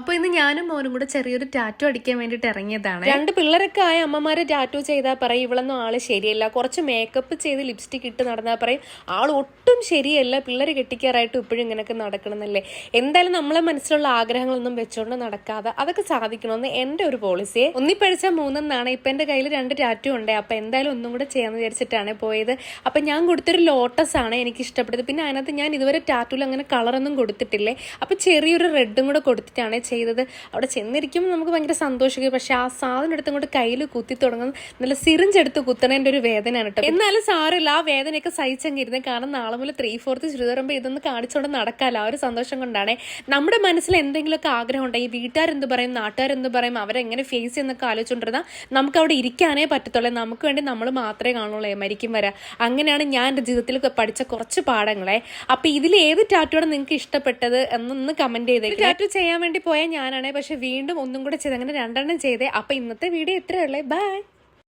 അപ്പൊ ഇന്ന് ഞാനും മോനും കൂടെ ചെറിയൊരു ടാറ്റു അടിക്കാൻ വേണ്ടിട്ട് ഇറങ്ങിയതാണ്. രണ്ട് പിള്ളേരൊക്കെ ആയ അമ്മമാരെ ടാറ്റു ചെയ്താൽ പറയും ഇവളൊന്നും ആള് ശരിയല്ല, കുറച്ച് മേക്കപ്പ് ചെയ്ത് ലിപ്സ്റ്റിക് ഇട്ട് നടന്നാൽ പറയും ആൾ ഒട്ടും ശരിയല്ല, പിള്ളേർ കെട്ടിക്കാറായിട്ട് ഇപ്പോഴും ഇങ്ങനെയൊക്കെ നടക്കണമെന്നല്ലേ. എന്തായാലും നമ്മളെ മനസ്സിലുള്ള ആഗ്രഹങ്ങളൊന്നും വെച്ചോണ്ട് നടക്കാതെ അതൊക്കെ സാധിക്കണമെന്ന് എൻ്റെ ഒരു പോളിസിയെ. ഒന്നിപ്പഴിച്ചാൽ മൂന്നെന്നാണ്. ഇപ്പൊ എൻ്റെ കയ്യിൽ 2 ടാറ്റു ഉണ്ട്. അപ്പൊ എന്തായാലും ഒന്നും കൂടെ ചെയ്യാന്ന് വിചാരിച്ചിട്ടാണ് പോയത്. അപ്പൊ ഞാൻ കൊടുത്തൊരു ലോട്ടസ് ആണ് എനിക്ക് ഇഷ്ടപ്പെട്ടത്. പിന്നെ അതിനകത്ത് ഞാൻ ഇതുവരെ ടാറ്റൂല് അങ്ങനെ കളറൊന്നും കൊടുത്തിട്ടില്ലേ. അപ്പൊ ചെറിയൊരു റെഡും കൂടെ കൊടുത്തിട്ടാണ് ചെയ്തത്. അവിടെ ചെന്നിരിക്കുമ്പോൾ നമുക്ക് ഭയങ്കര സന്തോഷിക്കും. പക്ഷെ ആ സാധനം എടുത്തും കൊണ്ട് കയ്യിൽ കുത്തി തുടങ്ങുന്നത് നല്ല സിറിഞ്ച് എടുത്ത് കുത്തണേൻ്റെ ഒരു വേദനയാണ് കേട്ടോ. എന്നാലും സാരമില്ല, ആ വേദനയൊക്കെ സഹിച്ചങ്ങിരുന്നത്. കാരണം നാളെ മുതൽ 3/4 ചുരിദാറുമ്പോൾ ഇതൊന്ന് കാണിച്ചുകൊണ്ട് നടക്കാമല്ലോ. ആ ഒരു സന്തോഷം കൊണ്ടാണ്. നമ്മുടെ മനസ്സിൽ എന്തെങ്കിലുമൊക്കെ ആഗ്രഹം ഉണ്ടെങ്കിൽ വീട്ടുകാരെന്ത് പറയും, നാട്ടുകാരെന്ത് പറയും, അവരെങ്ങനെ ഫേസ് ചെയ്യുന്നൊക്കെ ആലോചിച്ചുകൊണ്ടിരുന്നാൽ നമുക്ക് അവിടെ ഇരിക്കാനേ പറ്റത്തുള്ളൂ. നമുക്ക് വേണ്ടി നമ്മൾ മാത്രമേ കാണുള്ളൂ മരിക്കും വരെ. അങ്ങനെയാണ് ഞാൻ എൻ്റെ ജീവിതത്തിൽ പഠിച്ച കുറച്ച് പാഠങ്ങളെ. അപ്പൊ ഇതിൽ ഏത് ടാറ്റുവാണ് നിങ്ങൾക്ക് ഇഷ്ടപ്പെട്ടത് എന്നൊന്ന് കമന്റ് ചെയ്തേക്ക്. ടാറ്റു ചെയ്യാൻ വേണ്ടി പോയാൽ ഞാനാണേ, പക്ഷെ വീണ്ടും ഒന്നും കൂടെ ചെയ്ത് അങ്ങനെ 2 ചെയ്തേ. അപ്പൊ ഇന്നത്തെ വീഡിയോ ഇത്രയേ ഉള്ളേ. ബൈ.